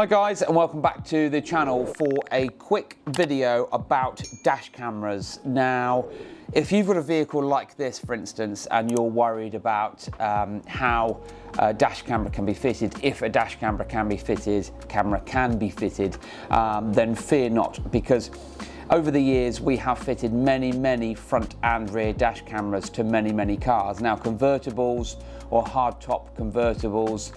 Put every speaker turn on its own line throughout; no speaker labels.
Hi guys, and welcome back to the channel for a quick video about dash cameras. Now, if you've got a vehicle like this, for instance, and you're worried about how a dash camera can be fitted, if a dash camera can be fitted, then fear not, because over the years we have fitted many front and rear dash cameras to many cars. Now, convertibles or hardtop convertibles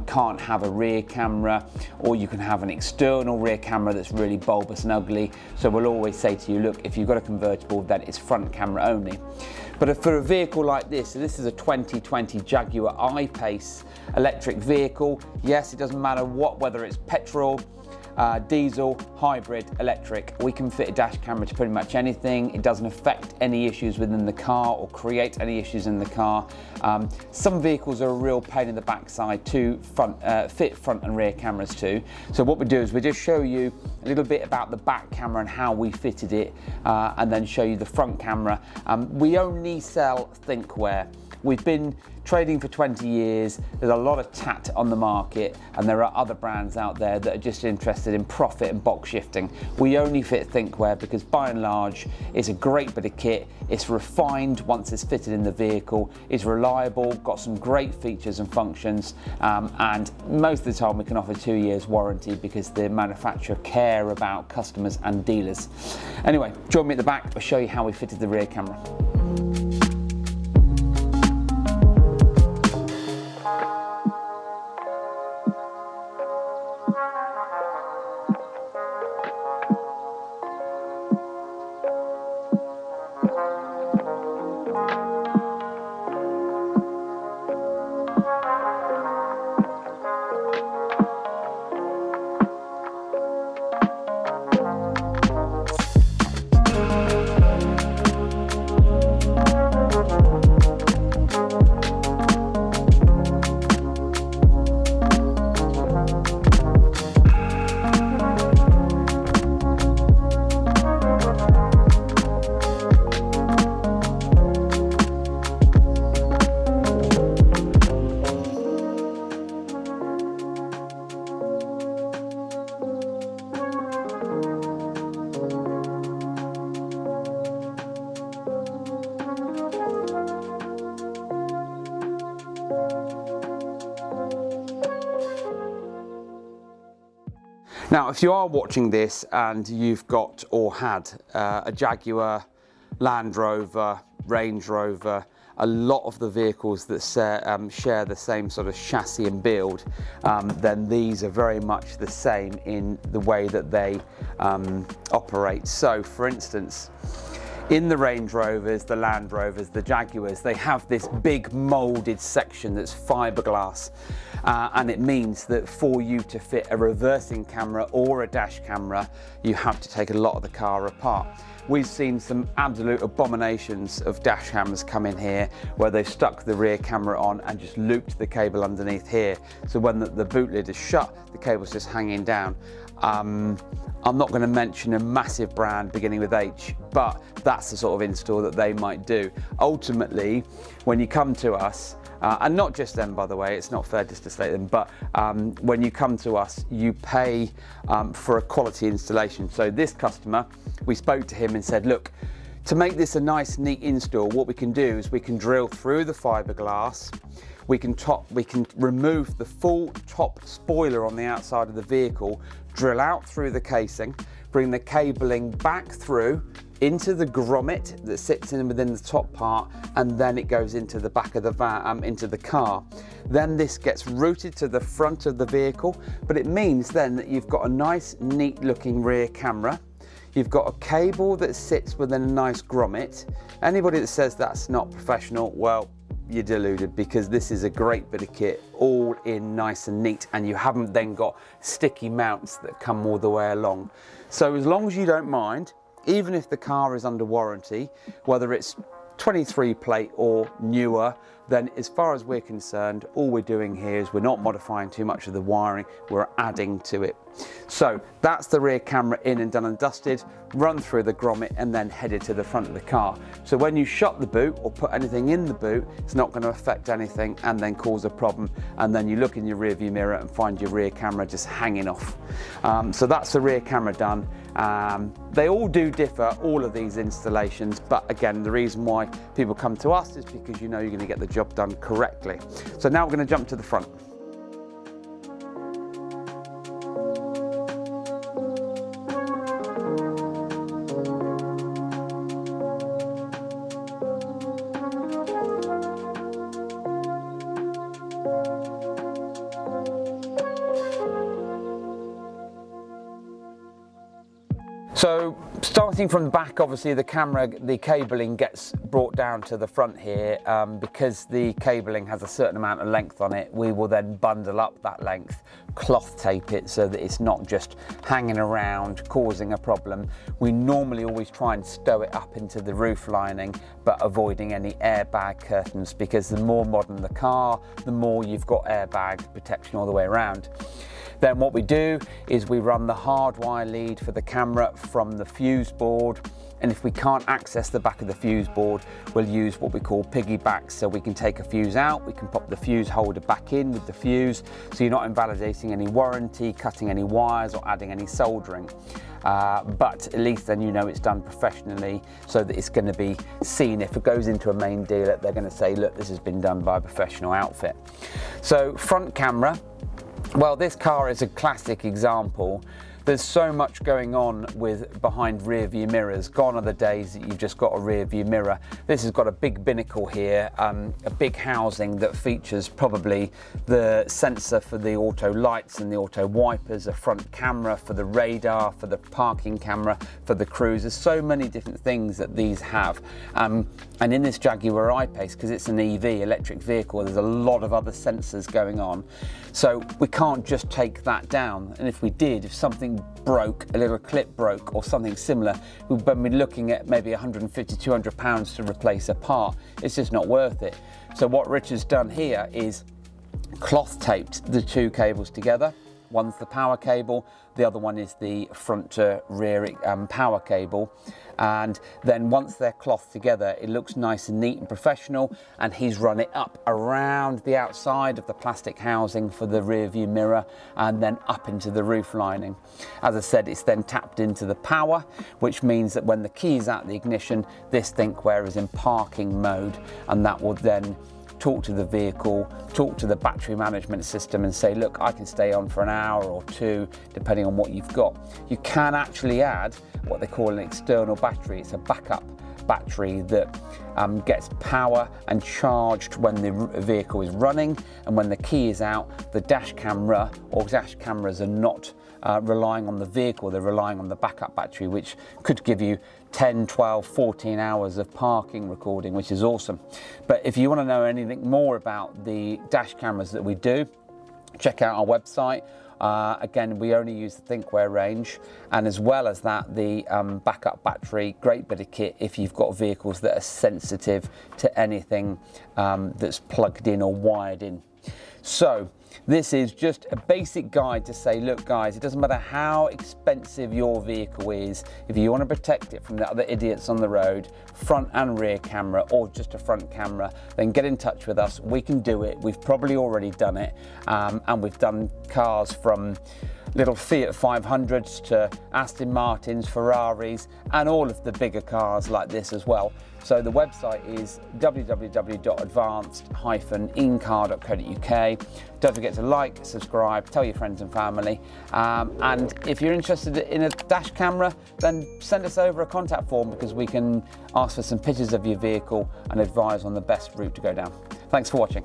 can't have a rear camera, or you can have an external rear camera that's really bulbous and ugly. So we'll always say to you, look, if you've got a convertible, then it's front camera only. But for a vehicle like this, so this is a 2020 Jaguar I-Pace electric vehicle. Yes, it doesn't matter whether it's petrol, diesel, hybrid, electric, we can fit a dash camera to pretty much anything. It doesn't affect any issues within the car or create any issues in the car. Some vehicles are a real pain in the backside to fit front and rear cameras to. So what we do is we just show you a little bit about the back camera and how we fitted it, and then show you the front camera. We only sell Thinkware. We've been trading for 20 years. There's a lot of tat on the market, and there are other brands out there that are just interested in profit and box shifting. We only fit Thinkware because by and large it's a great bit of kit. It's refined once it's fitted in the vehicle, it's reliable, got some great features and functions, and most of the time we can offer 2 years warranty because the manufacturer care about customers and dealers. Anyway, join me at the back. I'll show you how we fitted the rear camera. Now, if you are watching this and you've got or had a Jaguar, Land Rover, Range Rover, a lot of the vehicles that share the same sort of chassis and build, then these are very much the same in the way that they operate. So, for instance, in the Range Rovers, the Land Rovers, the Jaguars, they have this big moulded section that's fiberglass, and it means that for you to fit a reversing camera or a dash camera, you have to take a lot of the car apart. We've seen some absolute abominations of dash cameras come in here where they've stuck the rear camera on and just looped the cable underneath here. So when the boot lid is shut, the cable's just hanging down. I'm not going to mention a massive brand beginning with H, but that's the sort of install that they might do. Ultimately, when you come to us, and not just them, by the way, it's not fair just to state them, but when you come to us, you pay for a quality installation. So this customer, we spoke to him and said, look, to make this a nice, neat install, what we can do is we can drill through the fiberglass, we can remove the full top spoiler on the outside of the vehicle, drill out through the casing, bring the cabling back through into the grommet that sits in within the top part, and then it goes into the back of the van, into the car. Then this gets routed to the front of the vehicle, but it means then that you've got a nice, neat looking rear camera. You've got a cable that sits within a nice grommet. Anybody that says that's not professional, well, you're deluded, because this is a great bit of kit, all in nice and neat, and you haven't then got sticky mounts that come all the way along. So as long as you don't mind, even if the car is under warranty, whether it's 23 plate or newer, then as far as we're concerned, all we're doing here is we're not modifying too much of the wiring, we're adding to it. So that's the rear camera in and done and dusted, run through the grommet and then headed to the front of the car. So when you shut the boot or put anything in the boot, it's not going to affect anything and then cause a problem. And then you look in your rear view mirror and find your rear camera just hanging off. So that's the rear camera done. They all do differ, all of these installations, but again, the reason why people come to us is because you know you're going to get the job done correctly. So now we're going to jump to the front. So starting from the back, obviously the camera, the cabling gets brought down to the front here. Because the cabling has a certain amount of length on it, we will then bundle up that length, cloth tape it so that it's not just hanging around causing a problem. We normally always try and stow it up into the roof lining, but avoiding any airbag curtains, because the more modern the car, the more you've got airbag protection all the way around. Then what we do is we run the hardwire lead for the camera from the fuse board, and if we can't access the back of the fuse board, we'll use what we call piggybacks. So we can take a fuse out, we can pop the fuse holder back in with the fuse, so you're not invalidating any warranty, cutting any wires or adding any soldering. But at least then you know it's done professionally, so that it's going to be seen. If it goes into a main dealer, they're going to say, look, this has been done by a professional outfit. So front camera. Well, this car is a classic example. There's so much going on with behind rear view mirrors. Gone are the days that you've just got a rear view mirror. This has got a big binnacle here, a big housing that features probably the sensor for the auto lights and the auto wipers, a front camera for the radar, for the parking camera, for the cruise. There's so many different things that these have. And in this Jaguar I-Pace, because it's an EV, electric vehicle, there's a lot of other sensors going on. So we can't just take that down. And if we did, if something broke, a little clip broke or something similar, we'd be looking at maybe 150, 200 pounds to replace a part. It's just not worth it. So what Richard's done here is cloth taped the two cables together. One's the power cable, the other one is the front to rear power cable. And then once they're clothed together, it looks nice and neat and professional, and he's run it up around the outside of the plastic housing for the rear view mirror and then up into the roof lining. As I said, it's then tapped into the power, which means that when the key is at the ignition, this Thinkware is in parking mode, and that will then talk to the vehicle, talk to the battery management system and say, look, I can stay on for an hour or two, depending on what you've got. You can actually add what they call an external battery. It's a backup battery that gets power and charged when the vehicle is running, and when the key is out, the dash camera or dash cameras are not relying on the vehicle, they're relying on the backup battery, which could give you 10, 12, 14 hours of parking recording, which is awesome. But if you want to know anything more about the dash cameras that we do, check out our website. Again, we only use the Thinkware range, and as well as that, the backup battery, great bit of kit if you've got vehicles that are sensitive to anything that's plugged in or wired in. So this is just a basic guide to say, look guys, it doesn't matter how expensive your vehicle is, if you want to protect it from the other idiots on the road, front and rear camera or just a front camera, then get in touch with us. We can do it. We've probably already done it, and we've done cars from little Fiat 500s to Aston Martins, Ferraris, and all of the bigger cars like this as well. So the website is www.advanced-incar.co.uk. Don't forget to like, subscribe, tell your friends and family. And if you're interested in a dash camera, then send us over a contact form, because we can ask for some pictures of your vehicle and advise on the best route to go down. Thanks for watching.